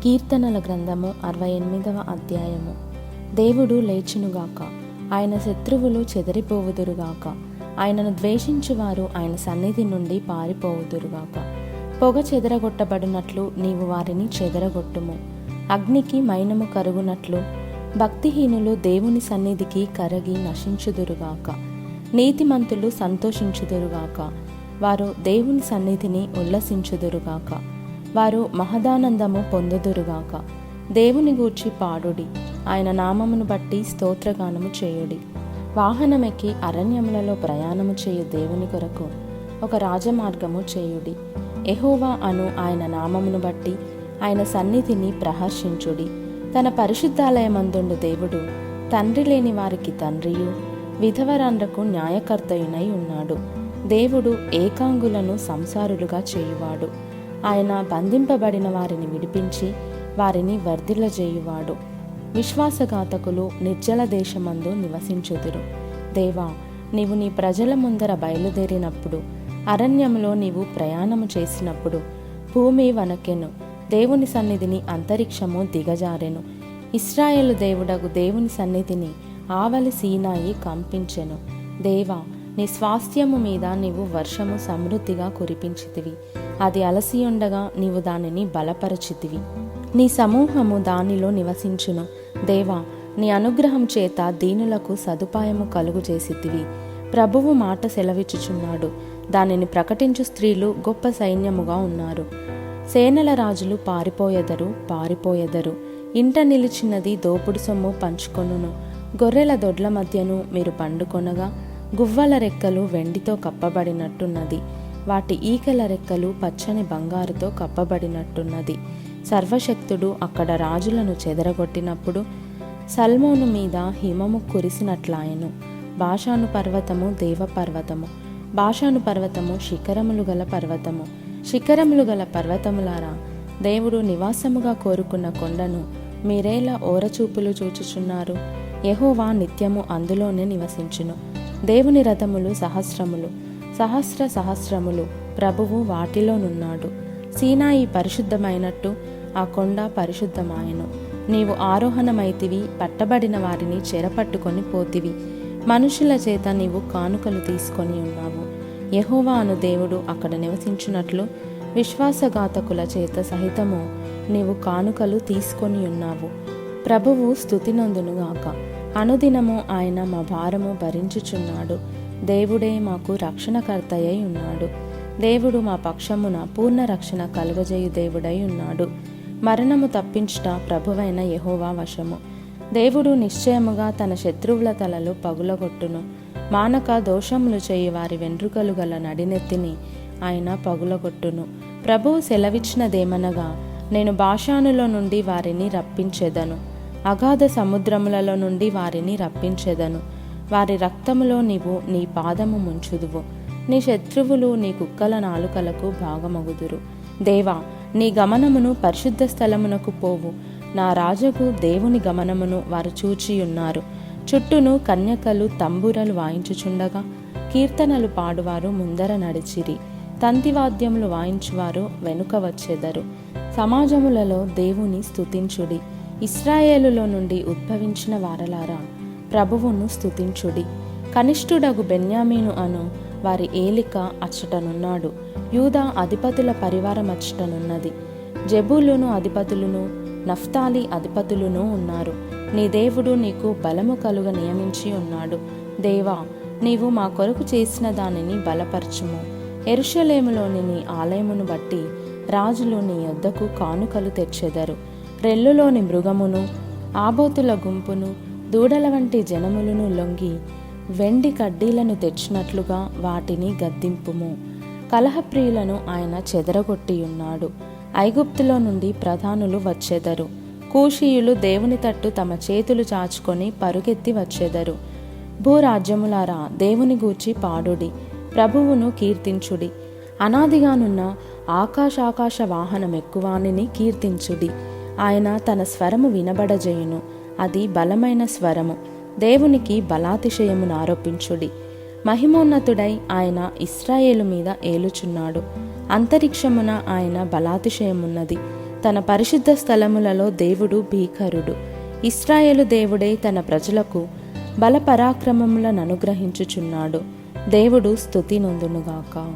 కీర్తనల గ్రంథము 68వ అధ్యాయము. దేవుడు లేచునుగాక, ఆయన శత్రువులు చెదరిపోవుదురుగాక, ఆయనను ద్వేషించువారు ఆయన సన్నిధి నుండి పారిపోవుదురుగాక. పొగ చెదరగొట్టబడినట్లు నీవు వారిని చెదరగొట్టుము, అగ్నికి మైనము కరుగునట్లు భక్తిహీనులు దేవుని సన్నిధికి కరగి నశించుదురుగాక. నీతిమంతులు సంతోషించుదురుగాక, వారు దేవుని సన్నిధిని ఉల్లసించుదురుగాక. వారు మహదానందము పొందుదురుగాక. దేవుని గూర్చి పాడుడి, ఆయన నామమును బట్టి స్తోత్రగానము చేయుడి. వాహనమెక్కి అరణ్యములలో ప్రయాణము చేయు దేవుని కొరకు ఒక రాజమార్గము చేయుడి. యెహోవా అను ఆయన నామమును బట్టి ఆయన సన్నిధిని ప్రహర్షించుడి. తన పరిశుద్ధాలయమందుండు దేవుడు తండ్రి లేని వారికి తండ్రియు, విధవరాండ్రకు న్యాయకర్తయునై ఉన్నాడు. దేవుడు ఏకాంగులను సంసారులుగా చేయువాడు. ఆయన బంధింపబడిన వారిని విడిపించి వారిని వర్ధిల్లజేయువాడు. విశ్వాసఘాతకులు నిర్జల దేశమందు నివసించుదురు. దేవా, నీవు నీ ప్రజల ముందర బయలుదేరినప్పుడు, అరణ్యములో నీవు ప్రయాణము చేసినప్పుడు భూమి వణకెను, దేవుని సన్నిధిని అంతరిక్షము దిగజారెను. ఇశ్రాయేలు దేవుడగు దేవుని సన్నిధిని ఆవలి సీనాయి కంపించెను. దేవా, నీ స్వాస్థ్యము మీద నీవు వర్షము సమృద్ధిగా కురిపించితివి. అది అలసియుండగా నీవు దానిని బలపరచితివి. నీ సమూహము దానిలో నివసించును. దేవా, నీ అనుగ్రహం చేత దీనులకు సదుపాయము కలుగు చేసితివి. ప్రభువు మాట సెలవిచ్చుచున్నాడు, దానిని ప్రకటించు స్త్రీలు గొప్ప సైన్యముగా ఉన్నారు. సేనల రాజులు పారిపోయెదరు. ఇంట నిలిచినది దోపుడు సొమ్ము పంచుకొనును. గొర్రెల దొడ్ల మధ్యను మీరు పండుకొనగా గువ్వల రెక్కలు వెండితో కప్పబడినట్టున్నది, వాటి ఈకల రెక్కలు పచ్చని బంగారుతో కప్పబడినట్టున్నది. సర్వశక్తుడు అక్కడ రాజులను చెదరగొట్టినప్పుడు సల్మోను మీద హిమము కురిసినట్లాయను. బాషాను పర్వతము దేవపర్వతము, బాషాను పర్వతము శిఖరములు గల పర్వతము. శిఖరములు గల పర్వతములారా, దేవుడు నివాసముగా కోరుకున్న కొండను మీరేలా ఓరచూపులు చూచుచున్నారు? యెహోవా నిత్యము అందులోనే నివసించును. దేవుని రథములు సహస్రములు, ప్రభువు వాటిలోనున్నాడు. సీనాయి పరిశుద్ధమైనట్టు ఆ కొండ పరిశుద్ధమాయెను. నీవు ఆరోహణమైతివి, పట్టబడిన వారిని చెరపట్టుకొని పోతివి. మనుషుల చేత నీవు కానుకలు తీసుకొని ఉన్నావు. యెహోవా అను దేవుడు అక్కడ నివసించున్నట్లు విశ్వాసఘాతకుల చేత సహితము నీవు కానుకలు తీసుకొని ఉన్నావు. ప్రభువు స్తుతినందునుగాక. అనుదినము ఆయన మా భారము భరించుచున్నాడు. దేవుడే మాకు రక్షణకర్తయై ఉన్నాడు. దేవుడు మా పక్షమున పూర్ణ రక్షణ కలుగజేయు దేవుడై ఉన్నాడు. మరణము తప్పించుట ప్రభువైన యెహోవా వశము. దేవుడు నిశ్చయముగా తన శత్రువుల తలలు పగులగొట్టును. మానక దోషములు చేయి వారి వెంట్రుకలు గల నడినెత్తిని ఆయన పగులగొట్టును. ప్రభువు సెలవిచ్చినదేమనగా, నేను బాషానులో నుండి వారిని రప్పించెదను, అగాధ సముద్రములలో నుండి వారిని రప్పించెదను. వారి రక్తములో నీవు నీ పాదము ముంచుదువు. నీ శత్రువులు నీ కుక్కల నాలుకలకు భాగమగుదురు. దేవా, నీ గమనమును పరిశుద్ధ స్థలమునకు పోవు. నా రాజుకు దేవుని గమనమును వారు చూచియున్నారు. చుట్టూను కన్యకలు తంబురలు వాయించుచుండగా కీర్తనలు పాడువారు ముందర నడిచిరి. తంతివాద్యములు వాయించువారు వెనుక వచ్చెదరు. సమాజములలో దేవుని స్తుతించుడి. ఇశ్రాయేలులో నుండి ఉద్భవించిన వారలారా, ప్రభువును స్తుతించుడి. కనిష్ఠుడగు బెన్యామీను అను వారి ఏలిక అచ్చటనున్నాడు. యూదా అధిపతుల పరివారం అచ్చటనున్నది. జెబూలూను అధిపతులును నఫ్తాలి అధిపతులును ఉన్నారు. నీ దేవుడు నీకు బలము కలుగ నియమించి ఉన్నాడు. దేవా, నీవు మా కొరకు చేసిన దానిని బలపరచుము. యెరూషలేములోని నీ ఆలయమును బట్టి రాజులు నీ యొద్దకు కానుకలు తెచ్చెదరు. రెల్లులోని మృగమును, ఆబోతుల గుంపును, దూడల వంటి జనములను లొంగి వెండి కడ్డీలను తెచ్చినట్లుగా వాటిని గద్దింపుము. కలహప్రియులను ఆయన చెదరగొట్టియున్నాడు. ఐగుప్తులో నుండి ప్రధానులు వచ్చెదరు. కూషీయులు దేవుని తట్టు తమ చేతులు చాచుకొని పరుగెత్తి వచ్చెదరు. భూరాజ్యములారా, దేవుని గూర్చి పాడుడి, ప్రభువును కీర్తించుడి. అనాదిగానున్న ఆకాశాకాశ వాహనమెక్కువానిని కీర్తించుడి. ఆయన తన స్వరము వినబడజేయును, అది బలమైన స్వరము. దేవునికి బలాతిశయమును ఆరోపించుడి. మహిమోన్నతుడై ఆయన ఇశ్రాయేలు మీద ఏలుచున్నాడు. అంతరిక్షమున ఆయన బలాతిశయమున్నది. తన పరిశుద్ధ స్థలములలో దేవుడు భీకరుడు. ఇశ్రాయేలు దేవుడే తన ప్రజలకు బల పరాక్రమములను అనుగ్రహించుచున్నాడు. దేవుడు స్తుతి నొందునుగాక.